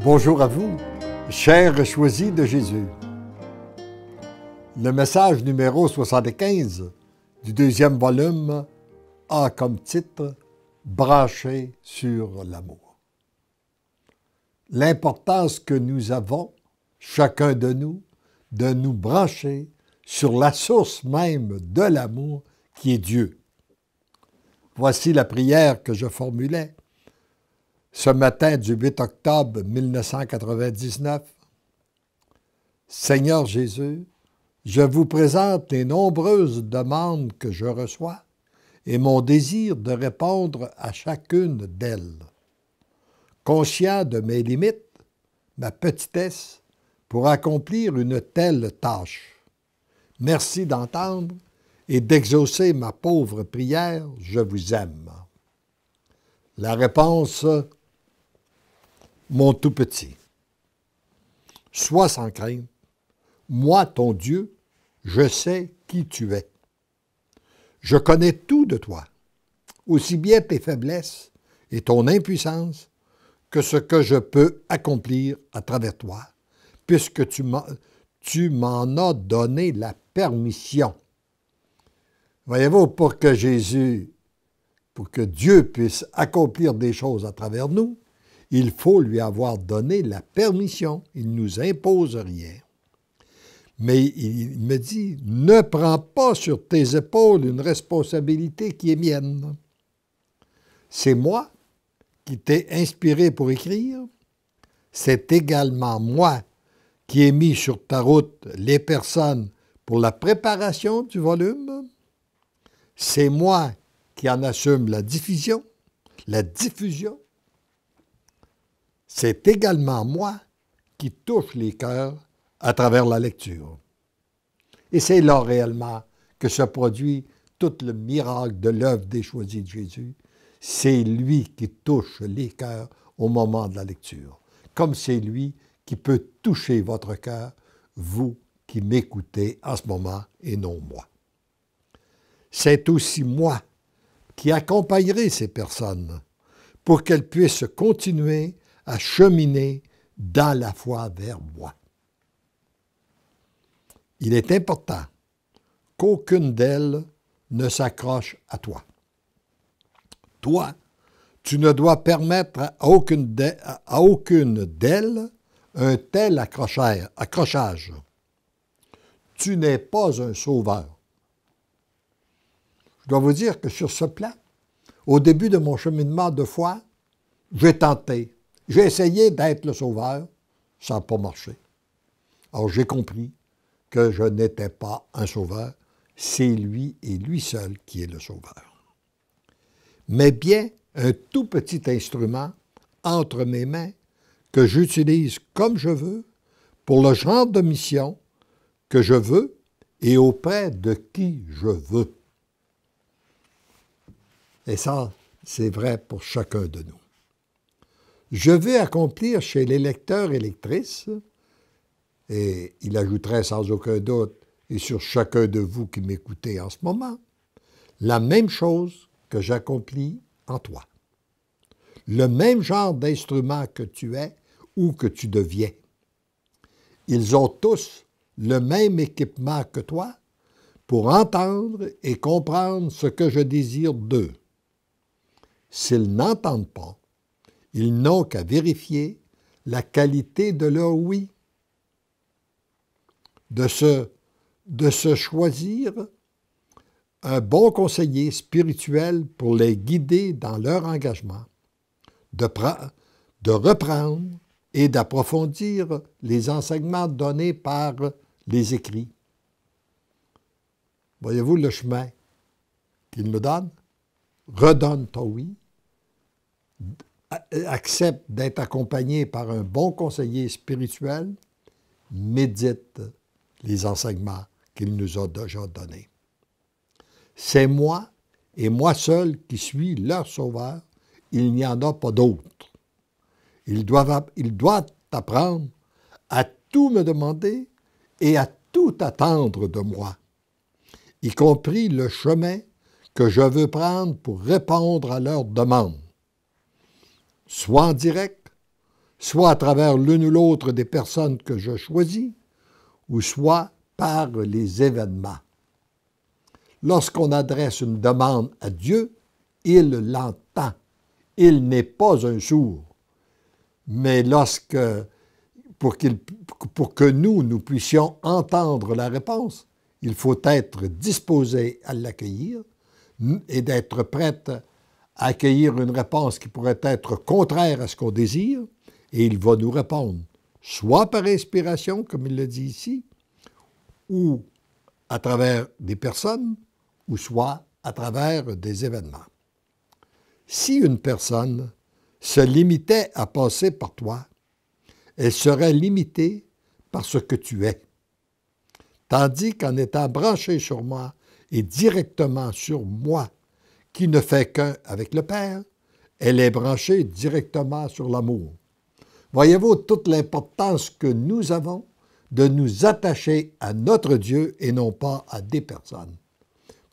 Bonjour à vous, chers choisis de Jésus. Le message numéro 75 du deuxième volume a comme titre « Branché sur l'amour ». L'importance que nous avons, chacun de nous brancher sur la source même de l'amour qui est Dieu. Voici la prière que je formulais ce matin du 8 octobre 1999. Seigneur Jésus, je vous présente les nombreuses demandes que je reçois et mon désir de répondre à chacune d'elles. Conscient de mes limites, ma petitesse, pour accomplir une telle tâche. Merci d'entendre et d'exaucer ma pauvre prière, je vous aime. La réponse, mon tout petit. Sois sans crainte. Moi, ton Dieu, je sais qui tu es. Je connais tout de toi, aussi bien tes faiblesses et ton impuissance que ce que je peux accomplir à travers toi, puisque tu m'en as donné la permission. Voyez-vous, pour que Dieu puisse accomplir des choses à travers nous, il faut lui avoir donné la permission. Il ne nous impose rien. Mais il me dit, ne prends pas sur tes épaules une responsabilité qui est mienne. C'est moi qui t'ai inspiré pour écrire. C'est également moi qui ai mis sur ta route les personnes pour la préparation du volume. C'est moi qui en assume la diffusion. C'est également moi qui touche les cœurs à travers la lecture. Et c'est là réellement que se produit tout le miracle de l'œuvre des choisis de Jésus. C'est lui qui touche les cœurs au moment de la lecture. Comme c'est lui qui peut toucher votre cœur, vous qui m'écoutez en ce moment et non moi. C'est aussi moi qui accompagnerai ces personnes pour qu'elles puissent continuer à cheminer dans la foi vers moi. Il est important qu'aucune d'elles ne s'accroche à toi. Toi, tu ne dois permettre à aucune d'elles un tel accrochage. Tu n'es pas un sauveur. Je dois vous dire que sur ce plan, au début de mon cheminement de foi, j'ai tenté, j'ai essayé d'être le sauveur, ça n'a pas marché. Alors j'ai compris que je n'étais pas un sauveur, c'est lui et lui seul qui est le sauveur. Mais bien un tout petit instrument entre mes mains que j'utilise comme je veux, pour le genre de mission que je veux et auprès de qui je veux. Et ça, c'est vrai pour chacun de nous. Je vais accomplir chez les lecteurs et lectrices, et il ajouterait sans aucun doute, et sur chacun de vous qui m'écoutez en ce moment, la même chose que j'accomplis en toi. Le même genre d'instrument que tu es ou que tu deviens. Ils ont tous le même équipement que toi pour entendre et comprendre ce que je désire d'eux. S'ils n'entendent pas, ils n'ont qu'à vérifier la qualité de leur oui, de se choisir un bon conseiller spirituel pour les guider dans leur engagement, de reprendre et d'approfondir les enseignements donnés par les écrits. Voyez-vous le chemin qu'il nous donne? Redonne ton oui, accepte d'être accompagné par un bon conseiller spirituel, médite les enseignements qu'il nous a déjà donnés. C'est moi et moi seul qui suis leur sauveur, il n'y en a pas d'autre. Ils doivent apprendre à tout me demander et à tout attendre de moi, y compris le chemin que je veux prendre pour répondre à leurs demandes, soit en direct, soit à travers l'une ou l'autre des personnes que je choisis, ou soit par les événements. Lorsqu'on adresse une demande à Dieu, il l'entend. Il n'est pas un sourd. Mais pour que nous puissions entendre la réponse, il faut être disposé à l'accueillir et d'être prêt à accueillir une réponse qui pourrait être contraire à ce qu'on désire, et il va nous répondre, soit par inspiration, comme il le dit ici, ou à travers des personnes, ou soit à travers des événements. Si une personne se limitait à passer par toi, elle serait limitée par ce que tu es. Tandis qu'en étant branchée sur moi et directement sur moi, qui ne fait qu'un avec le Père, elle est branchée directement sur l'amour. Voyez-vous toute l'importance que nous avons de nous attacher à notre Dieu et non pas à des personnes.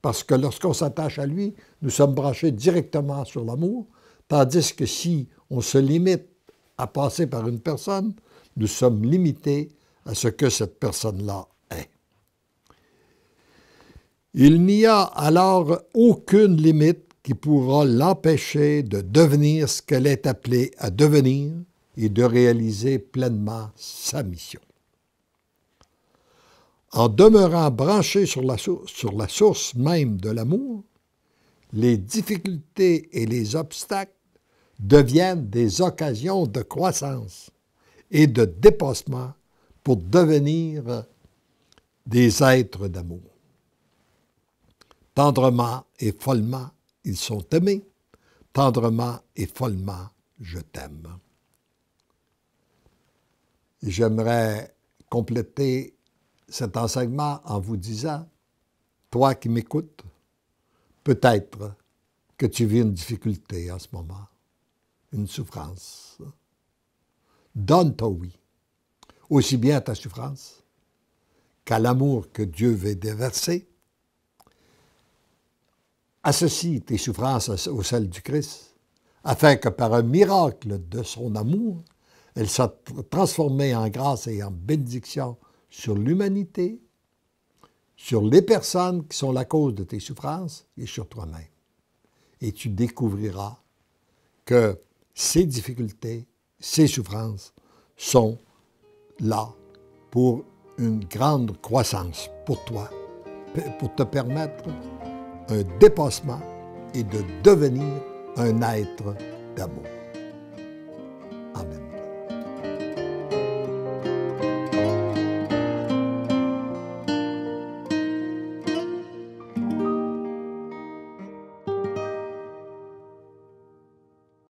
Parce que lorsqu'on s'attache à lui, nous sommes branchés directement sur l'amour, tandis que si on se limite à passer par une personne, nous sommes limités à ce que cette personne-là est. Il n'y a alors aucune limite qui pourra l'empêcher de devenir ce qu'elle est appelée à devenir et de réaliser pleinement sa mission. En demeurant branché sur la source même de l'amour, les difficultés et les obstacles deviennent des occasions de croissance et de dépassement pour devenir des êtres d'amour. Tendrement et follement, ils sont aimés. Tendrement et follement, je t'aime. J'aimerais compléter cet enseignement en vous disant, toi qui m'écoutes, peut-être que tu vis une difficulté en ce moment, une souffrance. Donne ton oui, aussi bien à ta souffrance qu'à l'amour que Dieu veut déverser. Associe tes souffrances aux celles du Christ, afin que par un miracle de son amour, elles soient transformées en grâce et en bénédiction sur l'humanité, sur les personnes qui sont la cause de tes souffrances et sur toi-même. Et tu découvriras que ces difficultés, ces souffrances sont là pour une grande croissance pour toi, pour te permettre un dépassement et de devenir un être d'amour.